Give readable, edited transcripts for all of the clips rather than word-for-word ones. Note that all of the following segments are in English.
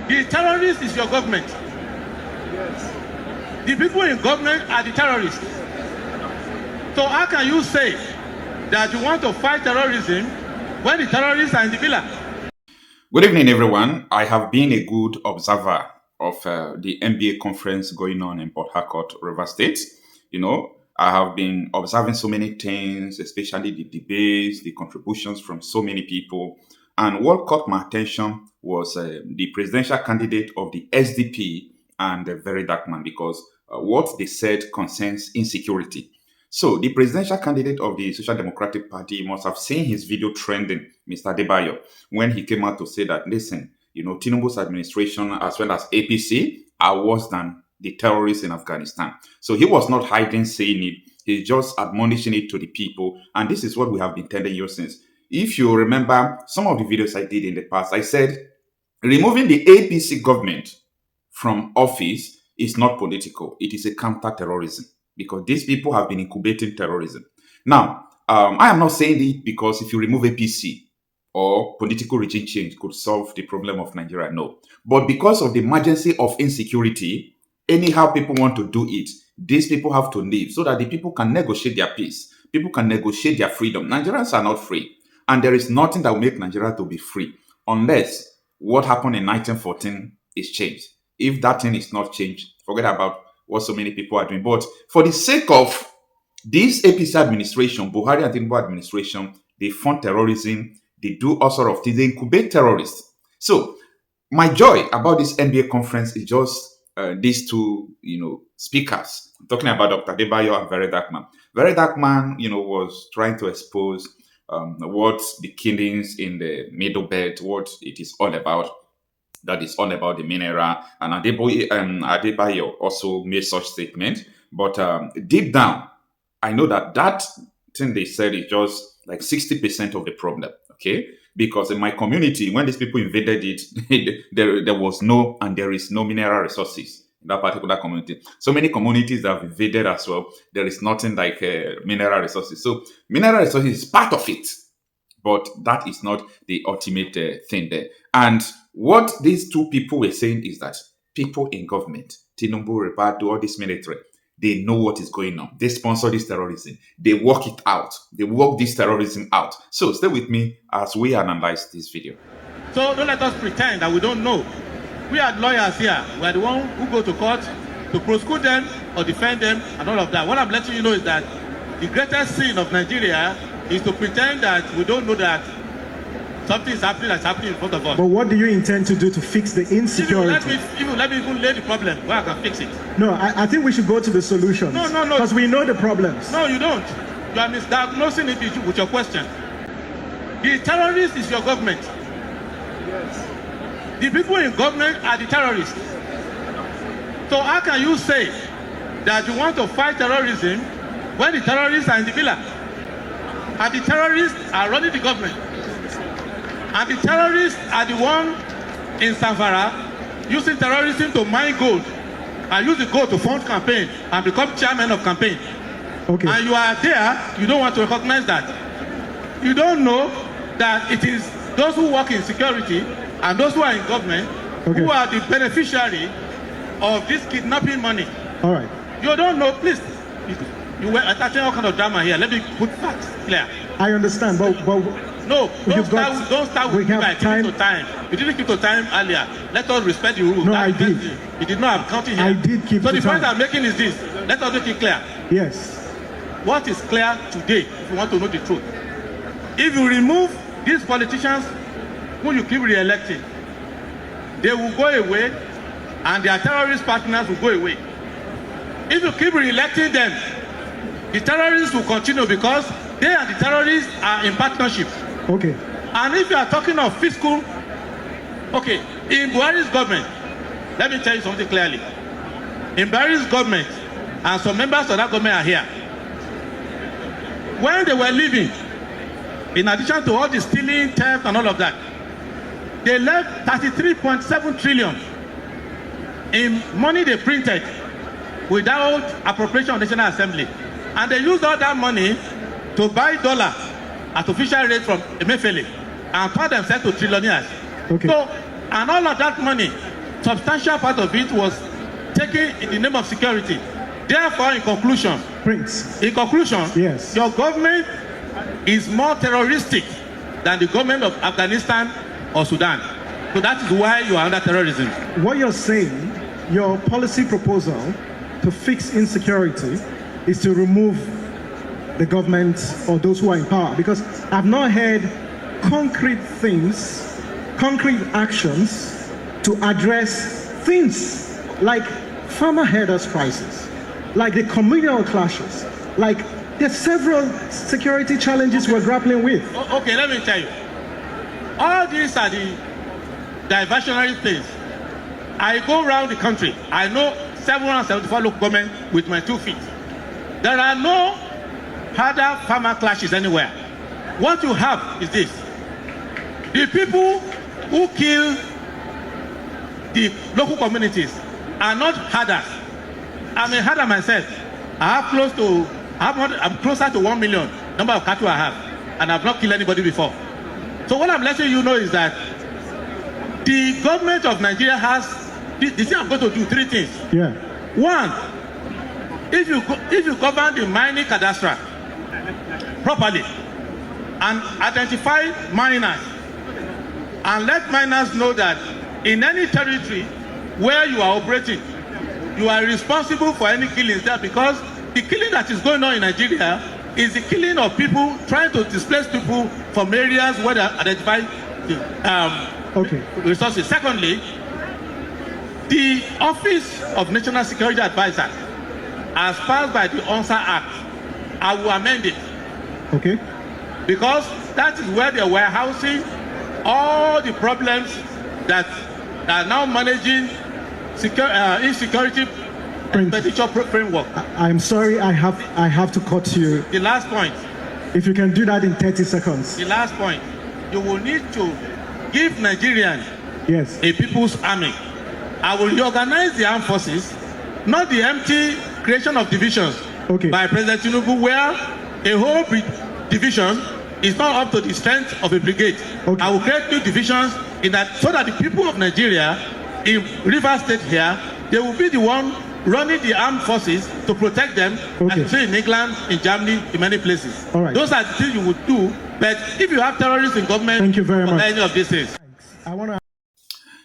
The terrorist is your government. Yes. The people in government are the terrorists. So how can you say that you want to fight terrorism when the terrorists are in the villa? Good evening, everyone. I have been a good observer of the NBA conference going on in Port Harcourt, River State. I have been observing so many things, especially the debates, the contributions from so many people. And what caught my attention was the presidential candidate of the SDP and the very dark man, because what they said concerns insecurity. So the presidential candidate of the Social Democratic Party must have seen his video trending, Mr. Adebayo, when he came out to say that, listen, Tinubu's administration as well as APC are worse than the terrorists in Afghanistan. So he was not hiding saying it. He's just admonishing it to the people. And this is what we have been telling you since. If you remember some of the videos I did in the past, I said removing the APC government from office is not political. It is a counter-terrorism, because these people have been incubating terrorism. Now, I am not saying it because if you remove APC or political regime change could solve the problem of Nigeria, no. But because of the emergency of insecurity, anyhow people want to do it, these people have to leave so that the people can negotiate their peace. People can negotiate their freedom. Nigerians are not free. And there is nothing that will make Nigeria to be free unless what happened in 1914 is changed. If that thing is not changed, forget about what so many people are doing. But for the sake of this APC administration, Buhari and Tinubu administration, they fund terrorism, they do all sort of things, they incubate terrorists. So my joy about this NBA conference is just these two, speakers. I'm talking about Dr. Adebayo and Very Dark Man. Very Dark Man, was trying to expose what the killings in the Middle Belt, what it is all about. That is all about the mineral. And Adebayo also made such statement. But deep down, I know that thing they said is just like 60% of the problem. Okay? Because in my community, when these people invaded it, there was no and there is no mineral resources in that particular community. So many communities that have invaded as well, there is nothing like mineral resources. So mineral resources is part of it. But that is not the ultimate thing there. And what these two people were saying is that people in government, Tinubu, Ribadu, all this military, they know what is going on. They sponsor this terrorism. They work it out. They work this terrorism out. So stay with me as we analyze this video. So don't let us pretend that we don't know. We are lawyers here. We are the ones who go to court to prosecute them or defend them and all of that. What I'm letting you know is that the greatest sin of Nigeria is to pretend that we don't know that something is happening that's happening in front of us. But what do you intend to do to fix the insecurity? Let me even lay the problem where I can fix it. No, I think we should go to the solutions. No. Because we know the problems. No, you don't. You are misdiagnosing it with your question. The terrorist is your government. Yes. The people in government are the terrorists. So how can you say that you want to fight terrorism when the terrorists are in the villa? And the terrorists are running the government. And the terrorists are the one in Zamfara using terrorism to mine gold and use the gold to fund campaign and become chairman of campaign. Okay. And you are there, you don't want to recognize that. You don't know that it is those who work in security and those who are in government who are the beneficiary of this kidnapping money. All right. You don't know, please. You were attaching all kind of drama here. Let me put facts clear. I understand, but no, don't start with by keeping to time. You didn't keep to time earlier. Let us respect the rules. No, I did. You did not have counting here. I did keep to time. So the point I'm making is this. Let us make it clear. Yes. What is clear today, if you want to know the truth? If you remove these politicians who you keep re-electing, they will go away and their terrorist partners will go away. If you keep re-electing them, the terrorists will continue because they and the terrorists are in partnership. Okay. And if you are talking of fiscal, okay, in Buhari's government, let me tell you something clearly. In Buhari's government, and some members of that government are here, when they were leaving, in addition to all the stealing, theft, and all of that, they left 33.7 trillion in money they printed without appropriation of the National Assembly. And they used all that money to buy dollar at official rate from Emefiele and turn themselves to trillionaires. Okay. So, and all of that money substantial part of it was taken in the name of security. Therefore, in conclusion, Prince. yes, your government is more terroristic than the government of Afghanistan or Sudan. So that is why you are under terrorism. What you're saying, your policy proposal to fix insecurity is to remove the government or those who are in power, because I've not heard concrete things, concrete actions to address things like farmer herders crisis, like the communal clashes, like there's several security challenges we're grappling with. Okay, let me tell you. All these are the diversionary things. I go around the country. I know 774 local government with my 2 feet. There are no harder farmer clashes anywhere. What you have is this. The people who kill the local communities are not herders. I'm a herder myself. I'm closer to 1 million number of cattle I have, and I've not killed anybody before. So what I'm letting you know is that the government of Nigeria has the thing I'm going to do 3 things. Yeah. One, if you govern the mining cadastre properly and identify miners and let miners know that in any territory where you are operating, you are responsible for any killings there, because the killing that is going on in Nigeria is the killing of people, trying to displace people from areas where they identify resources. Secondly, the Office of National Security Advisor, as passed by the UNSA Act, I will amend it. Okay. Because that is where they were housing all the problems that are now managing insecurity expenditure framework. I'm sorry, I have to cut you. The last point. If you can do that in 30 seconds. The last point. You will need to give Nigerians a people's army. I will reorganize the armed forces, not the empty creation of divisions by President Tinubu, where a whole division is not up to the strength of a brigade. I will create new divisions so that the people of Nigeria in Rivers State here, they will be the one running the armed forces to protect them, as you see in England, in Germany, in many places. Those are the things you would do. But if you have terrorists in government, thank you very much. Any of these things. I want to.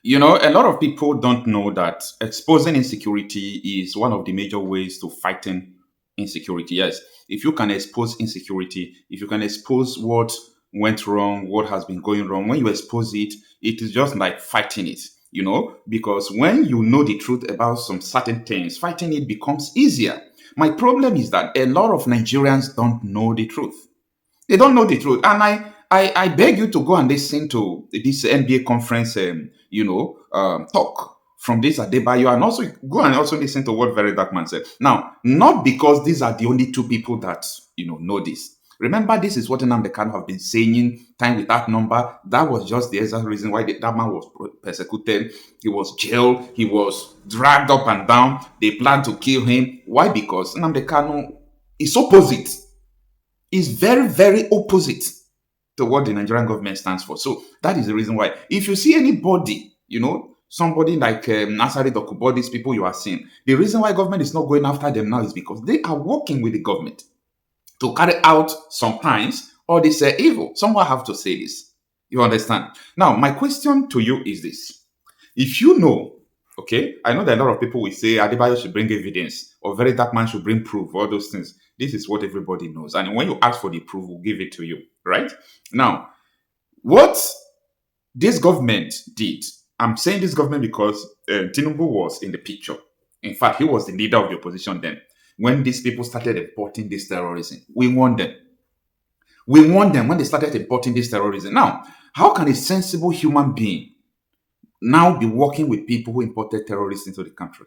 You know, a lot of people don't know that exposing insecurity is one of the major ways to fighting insecurity. Yes, if you can expose insecurity, if you can expose what went wrong, what has been going wrong, when you expose it, it is just like fighting it, you know, because when you know the truth about some certain things, fighting it becomes easier. My problem is that a lot of Nigerians don't know the truth. They don't know the truth. And I beg you to go and listen to this NBA conference, talk from this Adebayo, and also go and also listen to what Very Dark Man said. Now, not because these are the only 2 people that, know this. Remember, this is what Nnamdi Kanu have been saying time without number. That was just the exact reason why that man was persecuted. He was jailed. He was dragged up and down. They planned to kill him. Why? Because Nnamdi Kanu is opposite. Is very, very opposite to what the Nigerian government stands for. So that is the reason why. If you see anybody, somebody like Nasari Dokubo, these people you are seeing, the reason why government is not going after them now is because they are working with the government to carry out sometimes all this evil. Someone have to say this. You understand? Now, my question to you is this. If you know, I know that a lot of people will say Adebayo should bring evidence or Very Dark Man should bring proof, all those things. This is what everybody knows. And when you ask for the proof, we'll give it to you, right? Now, what this government did, I'm saying this government because Tinubu was in the picture. In fact, he was the leader of the opposition then. When these people started importing this terrorism, we warned them. We warned them when they started importing this terrorism. Now, how can a sensible human being now be working with people who imported terrorists into the country?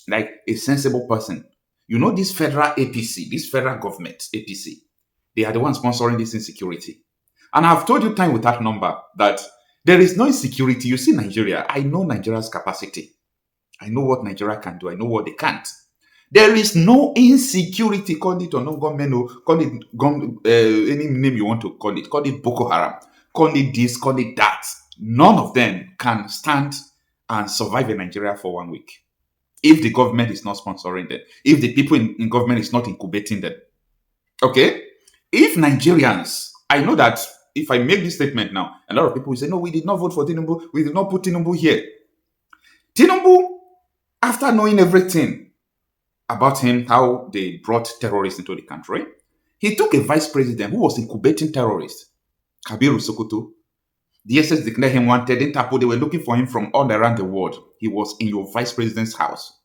Like a sensible person. This federal APC, this federal government APC, they are the ones sponsoring this insecurity. And I've told you time without number that there is no insecurity. You see Nigeria. I know Nigeria's capacity. I know what Nigeria can do. I know what they can't. There is no insecurity. Call it or no government, call it any name you want to call it Boko Haram, call it this, call it that. None of them can stand and survive in Nigeria for 1 week if the government is not sponsoring them, if the people in government is not incubating them. Okay? If Nigerians, I know that if I make this statement now, a lot of people will say, no, we did not vote for Tinubu. We did not put Tinubu here. Tinubu, after knowing everything about him, how they brought terrorists into the country, he took a vice president who was incubating terrorists, Kabiru Sokoto. DSS declared him wanted. Interpol, they were looking for him from all around the world. He was in your vice president's house.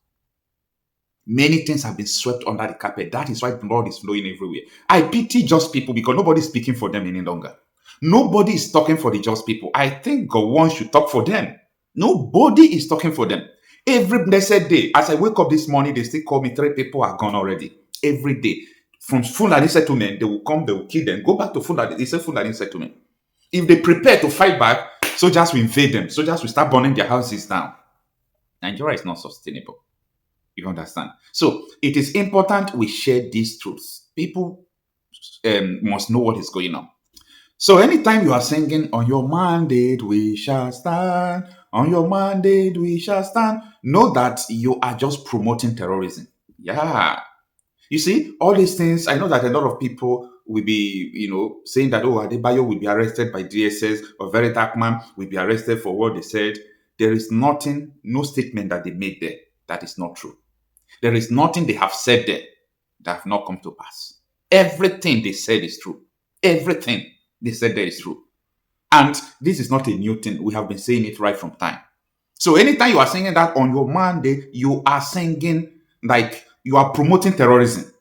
Many things have been swept under the carpet. That is why blood is flowing everywhere. I pity just people because nobody is speaking for them any longer. Nobody is talking for the just people. I think God should talk for them. Nobody is talking for them. Every blessed day, as I wake up this morning, they still call me 3 people are gone already. Every day. From Fulani settlement, they will come, they will kill them. Go back to Fulani. They say Fulani settlement. If they prepare to fight back, soldiers will invade them. Soldiers will start burning their houses down. Nigeria is not sustainable. You understand? So it is important we share these truths. People must know what is going on. So anytime you are singing, on your mandate we shall stand, on your mandate we shall stand, know that you are just promoting terrorism. Yeah. You see, all these things, I know that a lot of people will be, saying that, oh, Adebayo will be arrested by DSS, or Very Dark Man will be arrested for what they said. There is nothing, no statement that they made there that is not true. There is nothing they have said there that have not come to pass. Everything they said is true. Everything they said there is true. And this is not a new thing. We have been saying it right from time. So anytime you are singing that on your mandate, you are singing like you are promoting terrorism.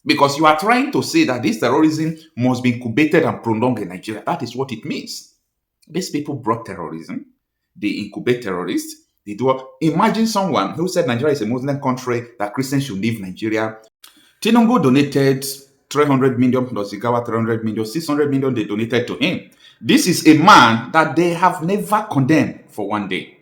Because you are trying to say that this terrorism must be incubated and prolonged in Nigeria. That is what it means. These people brought terrorism. They incubate terrorists. They do. Imagine someone who said Nigeria is a Muslim country, that Christians should leave Nigeria. Tinubu donated 300 million plus Igawa 300 million, 600 million they donated to him. This is a man that they have never condemned for one day.